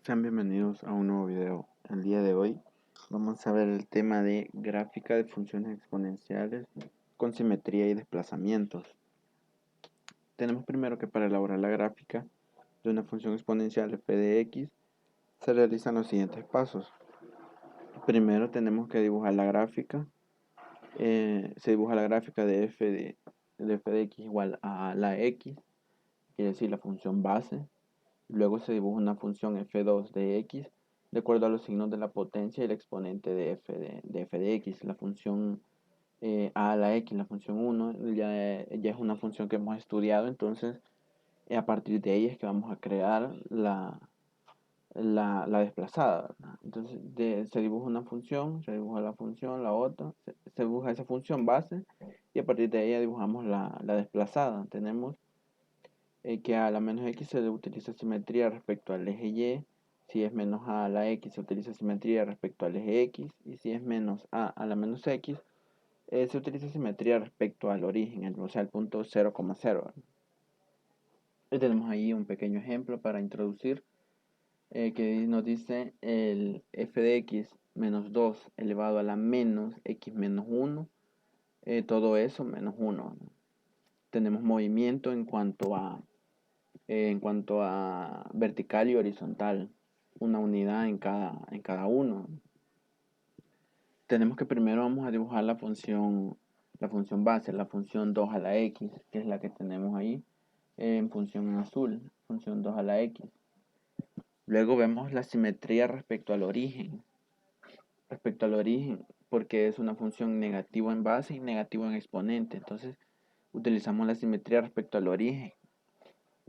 Sean bienvenidos a un nuevo video. El día de hoy vamos a ver el tema de gráfica de funciones exponenciales con simetría y desplazamientos. Tenemos primero que para elaborar la gráfica de una función exponencial f de x se realizan los siguientes pasos. Primero tenemos que dibujar la gráfica. Se dibuja la gráfica de f de x igual a la x, quiere decir la función base. Luego se dibuja una función f2 de x de acuerdo a los signos de la potencia y el exponente de f de x. La función a la x, la función 1, ya es una función que hemos estudiado, entonces a partir de ahí es que vamos a crear la desplazada, ¿verdad? Entonces se dibuja una función, se dibuja la función, la otra, se dibuja esa función base y a partir de ahí ya dibujamos la desplazada. Tenemos que a la menos x se le utiliza simetría respecto al eje y, si es menos a la x se utiliza simetría respecto al eje x, y si es menos a la menos x se utiliza simetría respecto al origen, o sea, el punto 0,0. Y tenemos ahí un pequeño ejemplo para introducir, que nos dice el f de x menos 2 elevado a la menos x menos 1, todo eso menos 1, ¿no? Tenemos movimiento en cuanto a vertical y horizontal, una unidad en cada uno. Tenemos que primero vamos a dibujar la función base, la función 2 a la x, que es la que tenemos ahí en función en azul, función 2 a la x. Luego vemos la simetría respecto al origen, porque es una función negativo en base y negativo en exponente. Entonces utilizamos la simetría respecto al origen.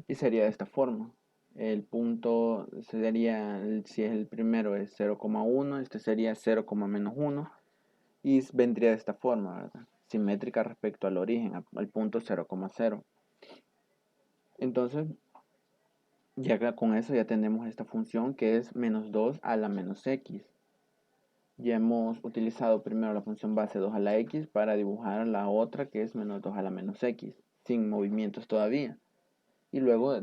Y sería de esta forma. El punto sería, si es el primero es 0,1, este sería 0, menos 1 y vendría de esta forma, ¿verdad? Simétrica respecto al origen, al punto 0,0. Entonces, ya con eso ya tenemos esta función que es menos 2 a la menos x. Ya hemos utilizado primero la función base 2 a la x para dibujar la otra que es menos 2 a la menos x, sin movimientos todavía. Y luego,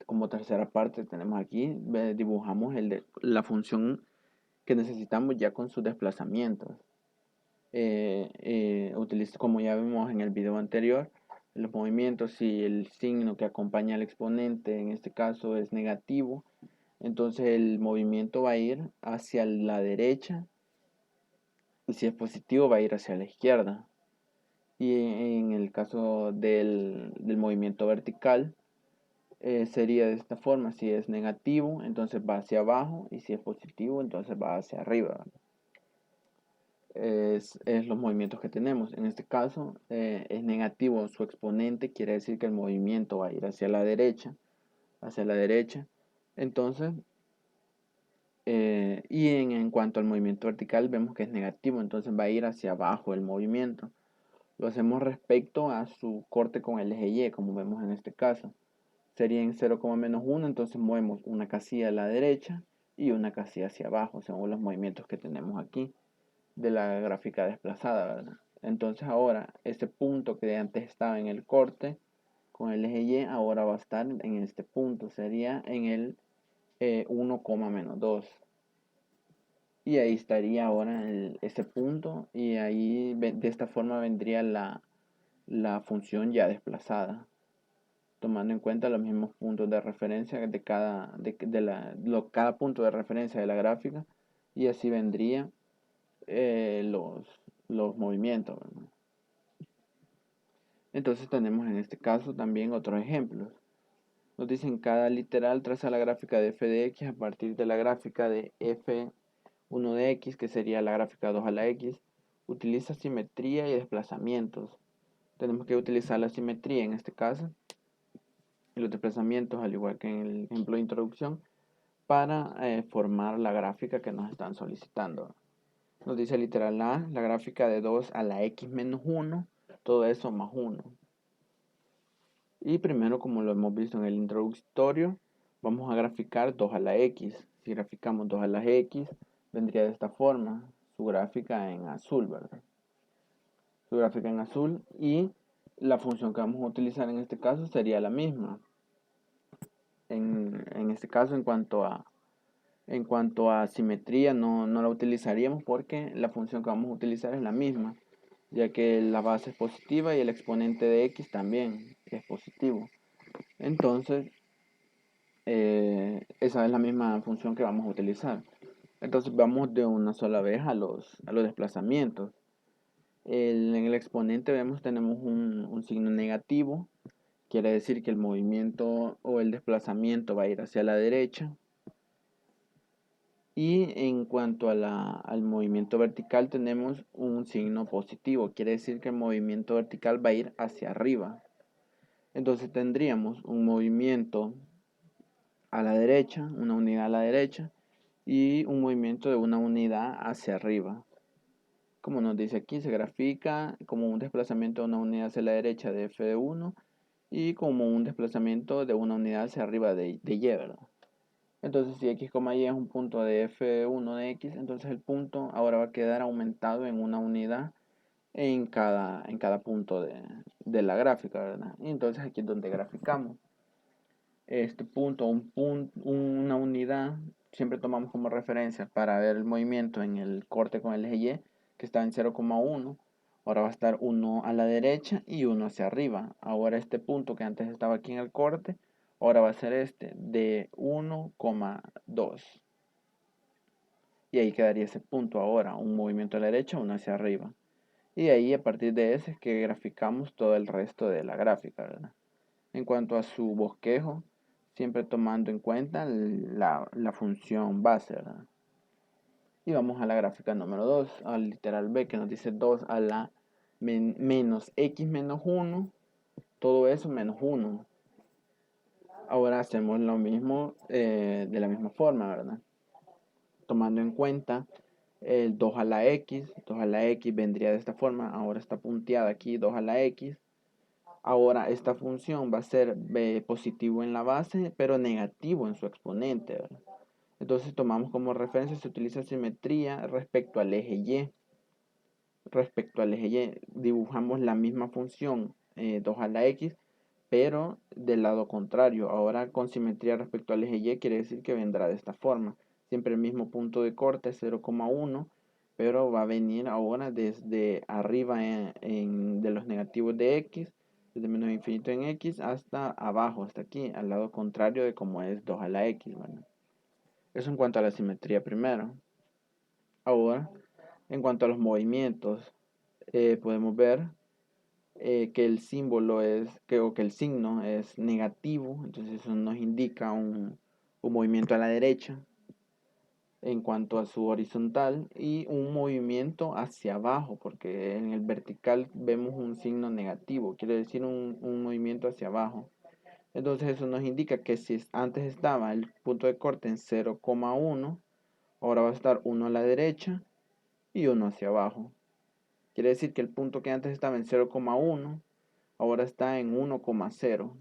como tercera parte, tenemos aquí, dibujamos la función que necesitamos ya con sus desplazamientos. Como ya vimos en el video anterior, los movimientos, si el signo que acompaña al exponente, en este caso es negativo, entonces el movimiento va a ir hacia la derecha, y si es positivo va a ir hacia la izquierda. Y en el caso del movimiento vertical, sería de esta forma: si es negativo entonces va hacia abajo y si es positivo entonces va hacia arriba. Es los movimientos que tenemos. En este caso es negativo su exponente, quiere decir que el movimiento va a ir hacia la derecha, entonces en cuanto al movimiento vertical vemos que es negativo, entonces va a ir hacia abajo el movimiento. Lo hacemos respecto a su corte con el eje y, como vemos en este caso. Sería en 0, menos 1, entonces movemos una casilla a la derecha y una casilla hacia abajo, según los movimientos que tenemos aquí de la gráfica desplazada, ¿verdad? Entonces ahora, ese punto que antes estaba en el corte con el eje y, ahora va a estar en este punto, sería en el 1, menos 2. Y ahí estaría ahora ese punto, y ahí de esta forma vendría la función ya desplazada, tomando en cuenta los mismos puntos de referencia cada punto de referencia de la gráfica, y así vendría los movimientos, ¿verdad? Entonces tenemos en este caso también otros ejemplos. Nos dicen: cada literal traza la gráfica de f de x a partir de la gráfica de f1 de x, que sería la gráfica 2 a la x. Utiliza simetría y desplazamientos. Tenemos que utilizar la simetría en este caso y los desplazamientos, al igual que en el ejemplo de introducción, para formar la gráfica que nos están solicitando. Nos dice literal A, la gráfica de 2 a la x menos 1, todo eso más 1. Y primero, como lo hemos visto en el introductorio, vamos a graficar 2 a la x. Si graficamos 2 a la x, vendría de esta forma, su gráfica en azul, ¿verdad? Su gráfica en azul, y la función que vamos a utilizar en este caso sería la misma. En este caso, en cuanto En cuanto a simetría, no la utilizaríamos porque la función que vamos a utilizar es la misma, ya que la base es positiva y el exponente de x también es positivo. Entonces, esa es la misma función que vamos a utilizar. Entonces vamos de una sola vez a los desplazamientos. En el exponente tenemos un signo negativo, quiere decir que el movimiento o el desplazamiento va a ir hacia la derecha. Y en cuanto al movimiento vertical tenemos un signo positivo, quiere decir que el movimiento vertical va a ir hacia arriba. Entonces tendríamos un movimiento a la derecha, una unidad a la derecha, y un movimiento de una unidad hacia arriba. Como nos dice aquí, se grafica como un desplazamiento de una unidad hacia la derecha de f de 1 y como un desplazamiento de una unidad hacia arriba de y, ¿verdad? Entonces si x, y es un punto de f1 de x, entonces el punto ahora va a quedar aumentado en una unidad en cada punto de la gráfica, ¿verdad? Y entonces aquí es donde graficamos. Este punto, una unidad, siempre tomamos como referencia para ver el movimiento en el corte con el eje Y, que está en 0,1. Ahora va a estar uno a la derecha y uno hacia arriba. Ahora este punto que antes estaba aquí en el corte, ahora va a ser este de 1,2. Y ahí quedaría ese punto ahora, un movimiento a la derecha, uno hacia arriba. Y ahí a partir de ese es que graficamos todo el resto de la gráfica, ¿verdad? En cuanto a su bosquejo, siempre tomando en cuenta la función base, ¿verdad? Y vamos a la gráfica número 2, al literal B, que nos dice 2 a la menos x menos 1, todo eso menos 1. Ahora hacemos lo mismo de la misma forma, ¿verdad? Tomando en cuenta el 2 a la x, 2 a la x vendría de esta forma, ahora está punteada aquí 2 a la x. Ahora esta función va a ser positivo en la base, pero negativo en su exponente, ¿verdad? Entonces tomamos como referencia, se utiliza simetría respecto al eje Y. Respecto al eje Y, dibujamos la misma función 2 a la x, pero del lado contrario. Ahora con simetría respecto al eje Y quiere decir que vendrá de esta forma. Siempre el mismo punto de corte, 0,1, pero va a venir ahora desde arriba de los negativos de x, desde menos infinito en x hasta abajo, hasta aquí, al lado contrario de como es 2 a la x. Bueno, eso en cuanto a la simetría primero. Ahora, en cuanto a los movimientos, podemos ver que el símbolo o que el signo es negativo, entonces eso nos indica un movimiento a la derecha en cuanto a su horizontal y un movimiento hacia abajo, porque en el vertical vemos un signo negativo, quiere decir un movimiento hacia abajo. Entonces eso nos indica que si antes estaba el punto de corte en 0,1, ahora va a estar uno a la derecha y uno hacia abajo. Quiere decir que el punto que antes estaba en 0,1 ahora está en 1,0.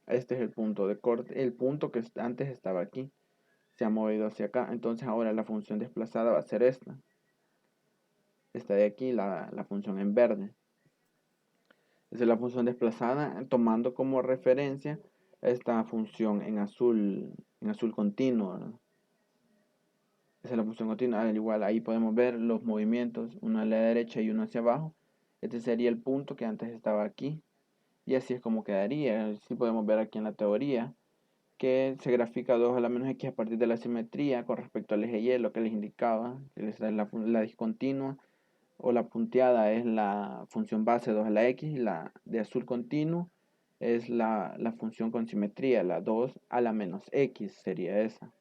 Este es el punto de corte. El punto que antes estaba aquí se ha movido hacia acá. Entonces ahora la función desplazada va a ser esta. Esta de aquí, la función en verde. Esa es la función desplazada tomando como referencia esta función en azul continuo, ¿no? Esa es la función continua. Al igual ahí podemos ver los movimientos, uno a la derecha y uno hacia abajo. Este sería el punto que antes estaba aquí. Y así es como quedaría. Así podemos ver aquí en la teoría que se grafica 2 a la menos x a partir de la simetría con respecto al eje Y, lo que les indicaba, que es la discontinua o la punteada es la función base 2 a la x, y la de azul continuo es la función con simetría, la 2 a la menos x sería esa.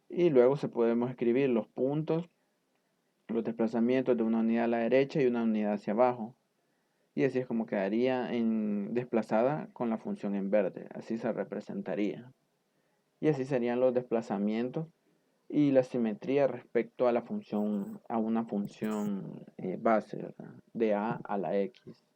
Y luego se podemos escribir los puntos, los desplazamientos de una unidad a la derecha y una unidad hacia abajo. Y así es como quedaría desplazada con la función en verde. Así se representaría. Y así serían los desplazamientos y la simetría respecto a una función base, ¿verdad? De a la x.